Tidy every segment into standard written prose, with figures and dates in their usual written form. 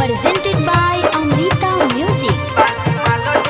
presented by Amrita Music.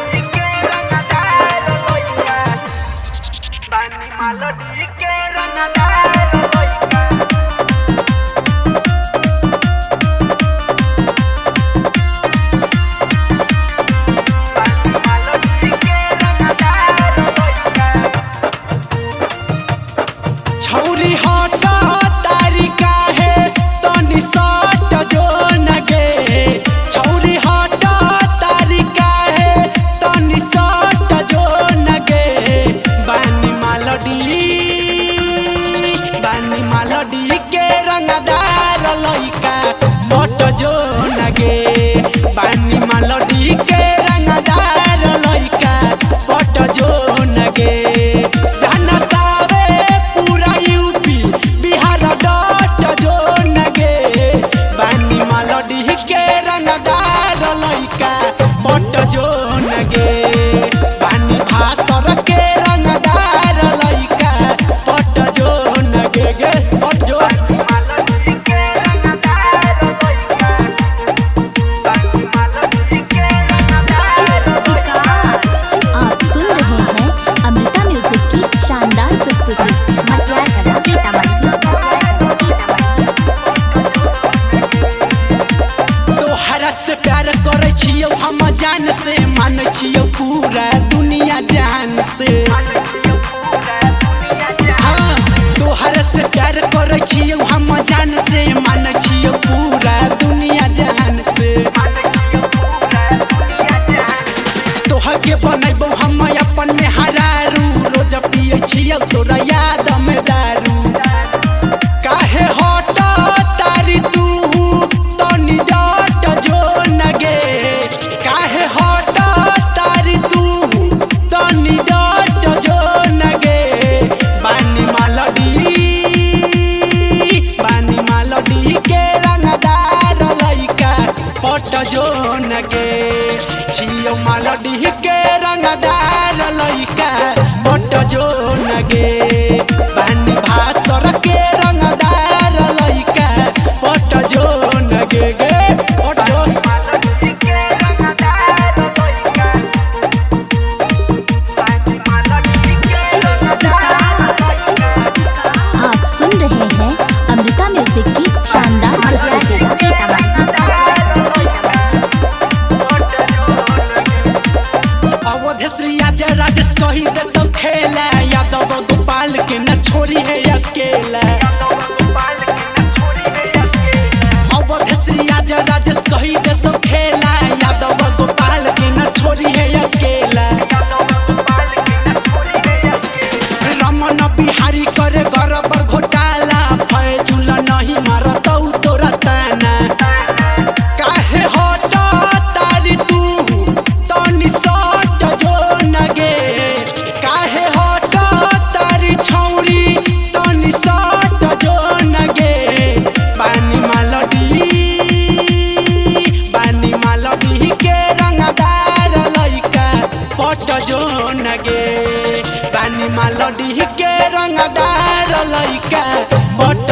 बानी मालडी के रंगदार लइका पट जो नगे जानता वे पूरा यूपी बिहार डट जो नगे बानी मालडी के रंगदार लइका पट जो नगे बानी भासर के रंगदार लइका पट जो नगे गे पट जो से प्यार करे छियो हम जान से मान छियो पूरा दुनिया जान से हाँ तोहरा से प्यार करे छियो हम जान से मान छियो पूरा दुनिया जान से तोहर के बनैबो हम अपन में हरारू रोज पिए छियो तोरा याद में दारू काहे हट तारी तू तनी डट जो नगे काहे हट तारी तू तनी डट जो नगे बानी मालडी के रंगदार लइका पट जो नगे छियो मालडी के रंगदार लइका पट जो नगे बानी भासर के रंगदार लइका पट जो नगे गे पट जो आप सुन रहे हैं अमृता म्यूजिक की शानदार प्रस्तुति। अवधेश्वरी राजेश कही दे तो खेला यादव गोपाल के न छोड़ी है अकेला अवधेश्वरी राजेश कही दे तो खेला यादव गोपाल के न छोड़ी है अकेला रमन बिहारी करे गरबर घोटाला फैजुल नहीं मारतौ तोरा ताना काहे हट तारी तू तनी सट जो नगे काहे हट तारी छौरी तनी सट जो नगे बानी मालडी के रंगदार लइका पट जो नगे बानी मालडी के रंगदार लइका पट